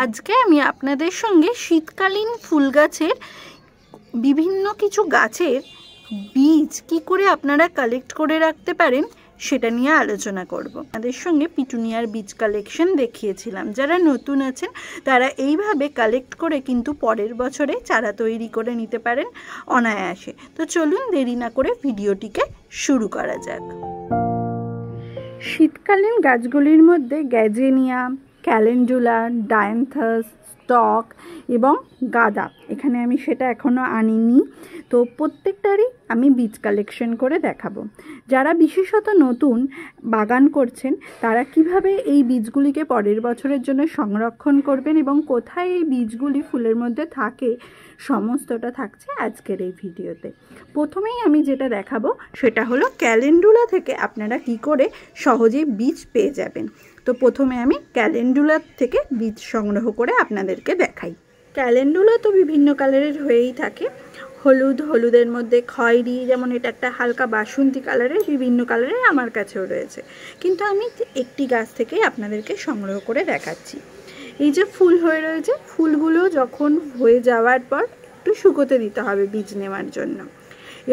আজকে আমি আপনাদের সঙ্গে শীতকালীন ফুল গাছের বিভিন্ন কিছু গাছের বীজ কি করে আপনারা কালেক্ট করে রাখতে পারেন সেটা নিয়ে আলোচনা করব। আপনাদের সঙ্গে পিটুনিয়ার বীজ কালেকশন দেখিয়েছিলাম। যারা নতুন আছেন তারা এইভাবে কালেক্ট করে কিন্তু পরের বছরে চারা তৈরি করে নিতে পারেন অনায়াসে। তো চলুন দেরি না করে ভিডিওটিকে শুরু করা যাক। শীতকালীন গাছগুলির মধ্যে গ্যাজেনিয়া, ক্যালেন্ডুলা, ডায়ান্থাস, স্টক এবং গাঁদা, এখানে আমি সেটা এখনও আনিনি। তো প্রত্যেকটারই আমি বীজ কালেকশন করে দেখাবো। যারা বিশেষত নতুন বাগান করছেন তারা কিভাবে এই বীজগুলিকে পরের বছরের জন্য সংরক্ষণ করবেন এবং কোথায় এই বীজগুলি ফুলের মধ্যে থাকে সমস্তটা থাকছে আজকের এই ভিডিওতে। প্রথমেই আমি যেটা দেখাবো সেটা হলো ক্যালেন্ডুলা থেকে আপনারা কি করে সহজেই বীজ পেয়ে যাবেন। তো প্রথমে আমি ক্যালেন্ডুলা থেকে বীজ সংগ্রহ করে আপনাদেরকে দেখাই। ক্যালেন্ডুলা তো বিভিন্ন কালারের হয়েই থাকে, হলুদের মধ্যে খয়েরি, যেমন এটা একটা হালকা বাসন্তী কালারের, বিভিন্ন কালারের আমার কাছেও রয়েছে, কিন্তু আমি একটি গাছ থেকেই আপনাদেরকে সংগ্রহ করে দেখাচ্ছি। এই যে ফুল হয়ে রয়েছে, ফুলগুলো যখন হয়ে যাওয়ার পর একটু শুকোতে দিতে হবে বীজ নেওয়ার জন্য,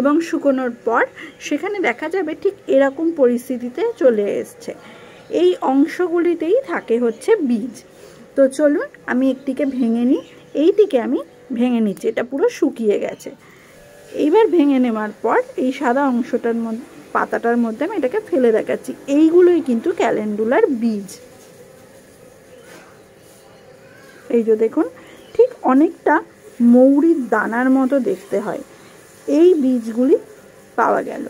এবং শুকোনোর পর সেখানে দেখা যাবে ঠিক এরকম পরিস্থিতিতে চলে এসছে। এই অংশগুলিতেই থাকে হচ্ছে বীজ। তো চলুন আমি একটিকে ভেঙে নিই। এইটিকে আমি ভেঙে নিচ্ছি, এটা পুরো শুকিয়ে গেছে। এইবার ভেঙে নেওয়ার পর এই সাদা অংশটার মধ্যে, পাতাটার মধ্যে আমি এটাকে ফেলে দেখাচ্ছি। এইগুলোই কিন্তু ক্যালেন্ডুলার বীজ। এই যে দেখুন, ঠিক অনেকটা মৌরির দানার মতো দেখতে হয়। এই বীজগুলি পাওয়া গেল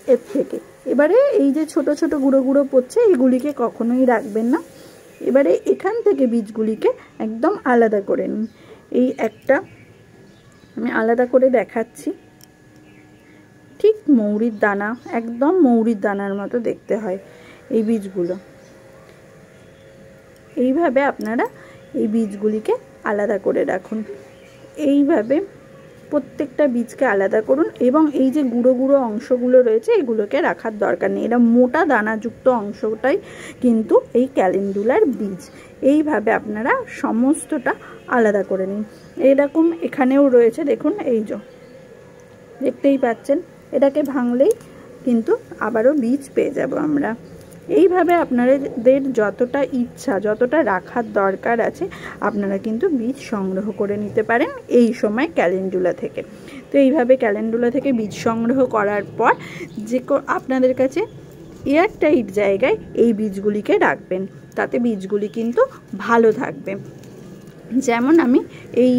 এর থেকে। এবারে এই যে ছোট ছোট গুঁড়ো গুঁড়ো পড়ছে, এইগুলিকে কখনোই রাখবেন না। এবারে এখান থেকে বীজগুলিকে একদম আলাদা করে নিন। এই একটা আমি আলাদা করে দেখাচ্ছি। ঠিক মৌরির দানা, একদম মৌরির দানার মতো দেখতে হয় এই বীজগুলো। এইভাবে আপনারা এই বীজগুলিকে আলাদা করে রাখুন। এইভাবে প্রত্যেকটা বীজকে আলাদা করুন, এবং এই যে গুঁড়ো গুঁড়ো অংশগুলো রয়েছে এগুলোকে রাখার দরকার নেই। এটা মোটা দানাযুক্ত অংশটাই কিন্তু এই ক্যালেন্ডুলার বীজ। এইভাবে আপনারা সমস্তটা আলাদা করে নিন। এরকম এখানেও রয়েছে, দেখুন, এই যে দেখতেই পাচ্ছেন, এটাকে ভাঙলেই কিন্তু আবারও বীজ পেয়ে যাব আমরা। এইভাবে আপনাদের যতটা ইচ্ছা, যতটা রাখার দরকার আছে আপনারা কিন্তু বীজ সংগ্রহ করে নিতে পারেন এই সময় ক্যালেন্ডুলা থেকে। তো এইভাবে ক্যালেন্ডুলা থেকে বীজ সংগ্রহ করার পর যে আপনাদের কাছে এয়ারটাইট জায়গায় এই বীজগুলিকে রাখবেন, তাতে বীজগুলি কিন্তু ভালো থাকবে। যেমন আমি এই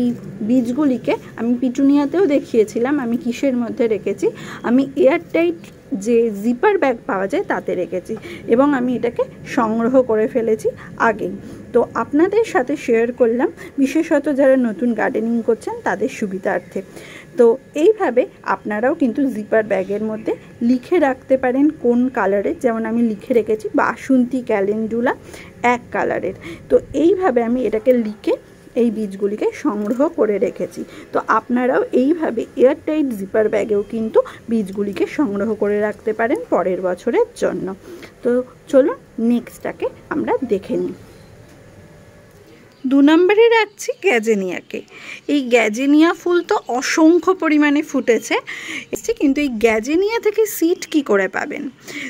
বীজগুলিকে আমি পিটুনিয়াতেও দেখিয়েছিলাম আমি কিসের মধ্যে রেখেছি। আমি এয়ারটাইট যে জিপার ব্যাগ পাওয়া যায় তাতে রেখেছি, এবং আমি এটাকে সংগ্রহ করে ফেলেছি আগেই। তো আপনাদের সাথে শেয়ার করলাম, বিশেষত যারা নতুন গার্ডেনিং করছেন তাদের সুবিধার্থে। তো এইভাবে আপনারাও কিন্তু জিপার ব্যাগের মধ্যে লিখে রাখতে পারেন কোন কালারের, যেমন আমি লিখে রেখেছি বাসন্তী ক্যালেন্ডুলা এক কালারের। তো এইভাবে আমি এটাকে লিখে এই বীজগুলিকে সংগ্রহ করে রেখেছি। তো আপনারাও এইভাবে এয়ারটাইট জিপার ব্যাগেও কিন্তু বীজগুলিকে সংগ্রহ করে রাখতে পারেন পরের বছরের জন্য। তো চলুন নেক্সটটাকে আমরা দেখে নিই। 2 নম্বরে রাখছি গ্যাজেনিয়াকে। এই গ্যাজেনিয়া ফুল তো অসংখ্য পরিমাণে ফুটেছে, কিন্তু এই গ্যাজেনিয়া থেকে সিড কি করে পাবেন,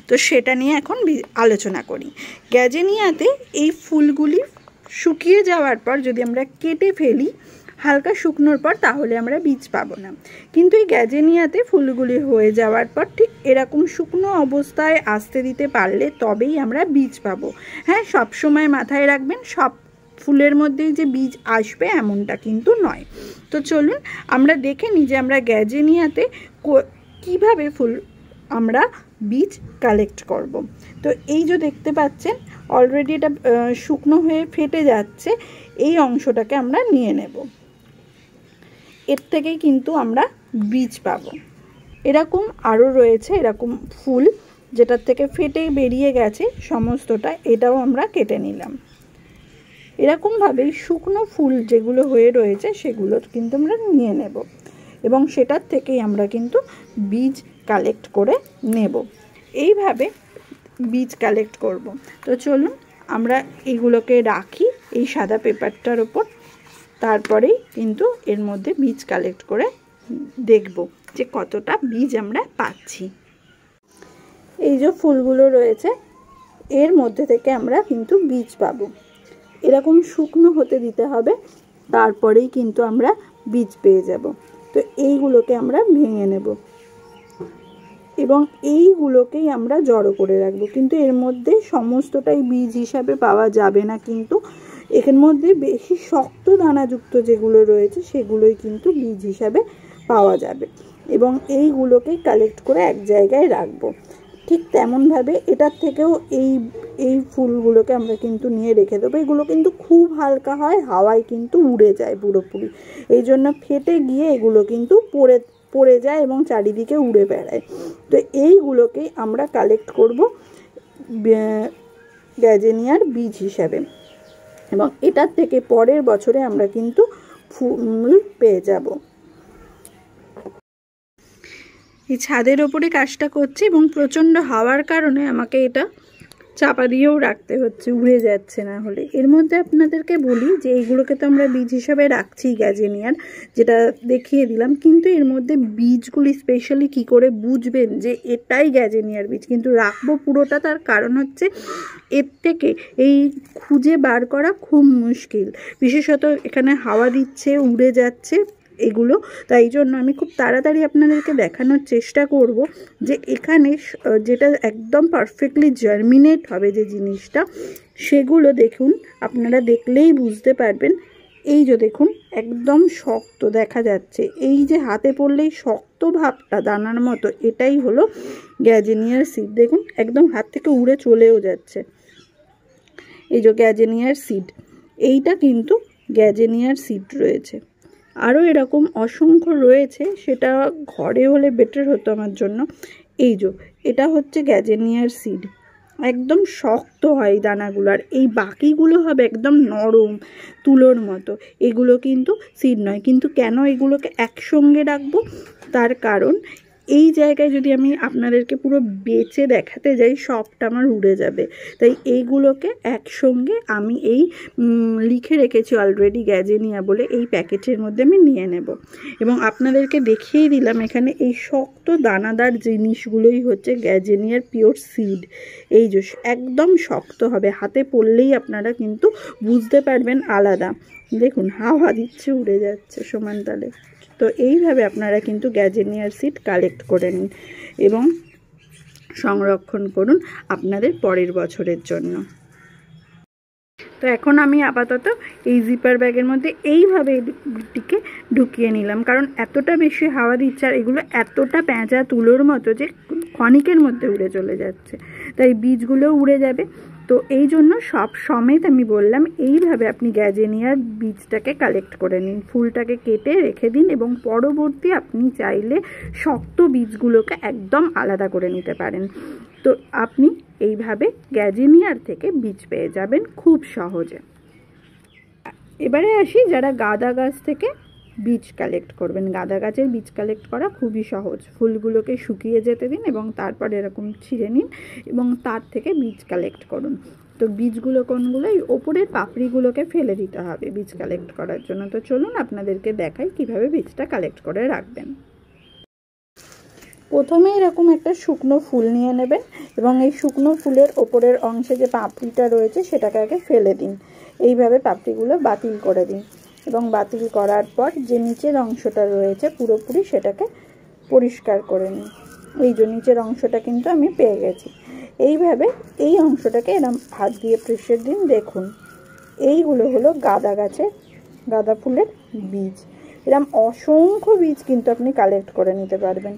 তো সেটা নিয়ে এখন আলোচনা করি। গ্যাজেনিয়াতে এই ফুলগুলি শুকিয়ে যাওয়ার পর যদি আমরা কেটে ফেলি হালকা শুকনোর পর, তাহলে আমরা বীজ পাবো না। কিন্তু এই গ্যাজেনিয়াতে ফুলগুলি হয়ে যাওয়ার পর ঠিক এরকম শুকনো অবস্থায় আসতে দিতে পারলে তবেই আমরা বীজ পাবো। হ্যাঁ, সবসময় মাথায় রাখবেন সব ফুলের মধ্যেই যে বীজ আসবে এমনটা কিন্তু নয়। তো চলুন আমরা দেখে নিই যে আমরা গ্যাজেনিয়াতে কিভাবে ফুল আমরা বীজ কালেক্ট করব। তো এই যে দেখতে পাচ্ছেন অলরেডি এটা শুকনো হয়ে ফেটে যাচ্ছে, এই অংশটাকে আমরা নিয়ে নেব। এর থেকেই কিন্তু আমরা বীজ পাবো। এরকম আরও রয়েছে এরকম ফুল যেটার থেকে ফেটে বেরিয়ে গেছে সমস্তটা, এটাও আমরা কেটে নিলাম। এরকমভাবেই শুকনো ফুল যেগুলো হয়ে রয়েছে সেগুলো কিন্তু আমরা নিয়ে নেব, এবং সেটার থেকেই আমরা কিন্তু বীজ কালেক্ট করে নেব। এইভাবে বীজ কালেক্ট করব। তো চলুন আমরা এগুলোকে রাখি এই সাদা পেপারটার ওপর। তারপরেই কিন্তু এর মধ্যে বীজ কালেক্ট করে দেখব যে কতটা বীজ আমরা পাচ্ছি। এই যে ফুলগুলো রয়েছে এর মধ্যে থেকে আমরা কিন্তু বীজ পাবো। এরকম শুকনো হতে দিতে হবে, তারপরেই কিন্তু আমরা বীজ পেয়ে যাব। তো এইগুলোকে আমরা ভেঙে নেব এবং এইগুলোকেই আমরা জড়ো করে রাখবো। কিন্তু এর মধ্যে সমস্তটাই বীজ হিসাবে পাওয়া যাবে না, কিন্তু এর মধ্যে বেশি শক্ত দানাযুক্ত যেগুলো রয়েছে সেগুলোই কিন্তু বীজ হিসাবে পাওয়া যাবে। এবং এইগুলোকেই কালেক্ট করে এক জায়গায় রাখবো। ঠিক তেমনভাবে এটার থেকেও এই ফুলগুলোকে আমরা কিন্তু নিয়ে রেখে দেবো। এগুলো কিন্তু খুব হালকা হয়, হাওয়ায় কিন্তু উড়ে যায় পুরোপুরি, এই জন্য ফেটে গিয়ে এগুলো কিন্তু পড়ে যায় এবং চারিদিকে উড়ে বেড়ায়। তো এইগুলোকেই আমরা কালেক্ট করব গ্যাজেনিয়ার বীজ হিসাবে, এবং এটার থেকে পরের বছরে আমরা কিন্তু ফুল পেয়ে যাব। এই ছাদের ওপরে কাজটা করছি এবং প্রচণ্ড হাওয়ার কারণে আমাকে এটা চাপা দিয়েও রাখতে হচ্ছে, উড়ে যাচ্ছে না হলে। এর মধ্যে আপনাদেরকে বলি যে এইগুলোকে তো আমরা বীজ হিসাবে রাখছি গ্যাজেনিয়ার, যেটা দেখিয়ে দিলাম, কিন্তু এর মধ্যে বীজগুলি স্পেশালি কি করে বুঝবেন যে এটাই গ্যাজেনিয়ার বীজ কিন্তু রাখবো পুরোটা, তার কারণ হচ্ছে এর থেকে এই খুঁজে বার করা খুব মুশকিল। বিশেষত এখানে হাওয়া দিচ্ছে, উড়ে যাচ্ছে এগুলো, তাই জন্য আমি খুব তাড়াতাড়ি আপনাদেরকে দেখানোর চেষ্টা করব যে এখানে যেটা একদম পারফেক্টলি জার্মিনেট হবে যে জিনিসটা, সেগুলো দেখুন, আপনারা দেখলেই বুঝতে পারবেন। এই যে দেখুন একদম শক্ত দেখা যাচ্ছে, এই যে হাতে পড়লেই শক্ত ভাবটা দানার মতো, এটাই হলো গ্যাজেনিয়ার সিড। দেখুন একদম হাত থেকে উড়ে চলেও যাচ্ছে। এই যে গ্যাজেনিয়ার সিড, এইটা কিন্তু গ্যাজেনিয়ার সিড রয়েছে। আরও এরকম অসংখ্য রয়েছে, সেটা ঘরে হলে বেটার হতো আমার জন্য। এই যে এটা হচ্ছে গ্যাজেনিয়ার সিড, একদম শক্ত হয় দানাগুলো, আর এই বাকিগুলো হবে একদম নরম তুলোর মতো। এগুলো কিন্তু সিড নয়। কিন্তু কেন এগুলোকে একসঙ্গে রাখবো, তার কারণ এই জায়গায় যদি আমি আপনাদেরকে পুরো বেচে দেখাতে যাই সবটা আমার উড়ে যাবে, তাই এইগুলোকে একসঙ্গে আমি এই লিখে রেখেছি অলরেডি গ্যাজেনিয়া বলে, এই প্যাকেটের মধ্যে আমি নিয়ে নেব এবং আপনাদেরকে দেখিয়ে দিলাম এখানে এই শক্ত দানাদার জিনিসগুলোই হচ্ছে গ্যাজেনিয়ার পিওর সিড। এই যে একদম শক্ত হবে, হাতে পড়লেই আপনারা কিন্তু বুঝতে পারবেন আলাদা। দেখুন হাওয়া দিচ্ছে, উড়ে যাচ্ছে সমান তালে। তো এইভাবে আপনারা কিন্তু গ্যাজেনিয়ার সিড কালেক্ট করে নিন এবং সংরক্ষণ করুন আপনাদের পরের বছরের জন্য। তো এখন আমি আপাতত এই জিপার ব্যাগের মধ্যে এইভাবে এটিকে ঢুকিয়ে নিলাম, কারণ এতটা বেশি হাওয়া দিচ্ছে আর এগুলো এতটা পেঁচা তুলোর মতো যে ক্ষণিকের মধ্যে উড়ে চলে যাচ্ছে, তাই বীজগুলো উড়ে যাবে। তো এই জন্য সব সমেত আমি বললাম এইভাবে আপনি গ্যাজেনিয়ার বীজটাকে কালেক্ট করে নিন, ফুলটাকে কেটে রেখে দিন এবং পরবর্তী আপনি চাইলে শক্ত বীজগুলোকে একদম আলাদা করে নিতে পারেন। তো আপনি এইভাবে গ্যাজেনিয়ার থেকে বীজ পেয়ে যাবেন খুব সহজে। এবারে আসি যারা গাঁদা গাছ থেকে বীজ কালেক্ট করবেন। গাঁদা গাছের বীজ কালেক্ট করা খুবই সহজ। ফুলগুলোকে শুকিয়ে যেতে দিন এবং তারপর এরকম ছিঁড়ে নিন এবং তার থেকে বীজ কালেক্ট করুন। তো বীজগুলো কোনগুলো, এই ওপরের পাপড়িগুলোকে ফেলে দিতে হবে বীজ কালেক্ট করার জন্য। তো চলুন আপনাদেরকে দেখাই কিভাবে বীজটা কালেক্ট করে রাখবেন। প্রথমে এরকম একটা শুকনো ফুল নিয়ে নেবেন এবং এই শুকনো ফুলের ওপরের অংশে যে পাপড়িটা রয়েছে সেটাকে আগে ফেলে দিন। এইভাবে পাপড়িগুলো বাতিল করে দিন এবং বাতিল করার পর যে নিচের অংশটা রয়েছে পুরোপুরি সেটাকে পরিষ্কার করে নিন। এই যে নিচের অংশটা কিন্তু আমি পেয়ে গেছি। এইভাবে এই অংশটাকে এরকম হাত দিয়ে প্রেসার দিন। দেখুন এইগুলো হলো গাঁদা ফুলের বীজ। এরকম অসংখ্য বীজ কিন্তু আপনি কালেক্ট করে নিতে পারবেন।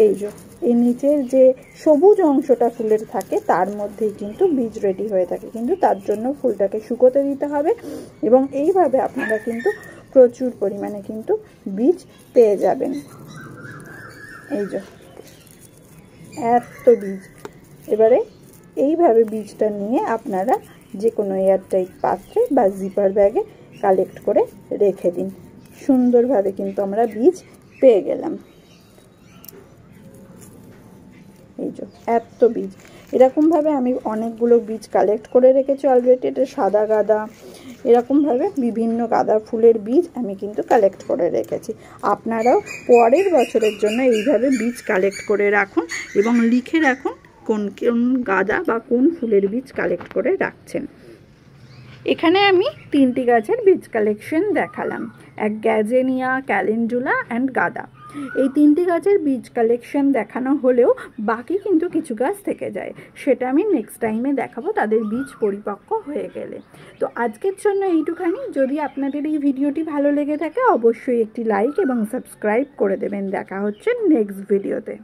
এই যে এই নিচের যে সবুজ অংশটা ফুলের থাকে তার মধ্যেই কিন্তু বীজ রেডি হয়ে থাকে, কিন্তু তার জন্য ফুলটাকে শুকোতে দিতে হবে এবং এইভাবে আপনারা কিন্তু প্রচুর পরিমাণে কিন্তু বীজ পেয়ে যাবেন। এই যে এত বীজ। এবারে এইভাবে বীজটা নিয়ে আপনারা যে কোনো এয়ারটাইট পাত্রে বা জিপার ব্যাগে কালেক্ট করে রেখে দিন। সুন্দরভাবে কিন্তু আমরা বীজ পেয়ে গেলাম। এই যে এত বীজ, এরকমভাবে আমি অনেকগুলো বীজ কালেক্ট করে রেখেছি অলরেডি। এটা সাদা গাঁদা, এরকমভাবে বিভিন্ন গাঁদা ফুলের বীজ আমি কিন্তু কালেক্ট করে রেখেছি। আপনারাও পরের বছরের জন্য এইভাবে বীজ কালেক্ট করে রাখুন এবং লিখে রাখুন কোন কোন গাঁদা বা কোন ফুলের বীজ কালেক্ট করে রাখছেন। এখানে আমি 3টি গাছের বীজ কালেকশন দেখালাম, এক গ্যাজেনিয়া, ক্যালেন্ডুলা অ্যান্ড গাঁদা। এই 3টি গাছের বীজ কালেকশন দেখানো হলেও বাকি কিন্তু কিছু গাছ থেকে যায়, সেটা আমি নেক্সট টাইমে দেখাবো তাদের বীজ পরিপক্ক হয়ে গেলে। তো আজকের জন্য এইটুখানি। যদি আপনাদের এই ভিডিওটি ভালো লেগে থাকে অবশ্যই একটি লাইক এবং সাবস্ক্রাইব করে দেবেন। দেখা হচ্ছে নেক্সট ভিডিওতে।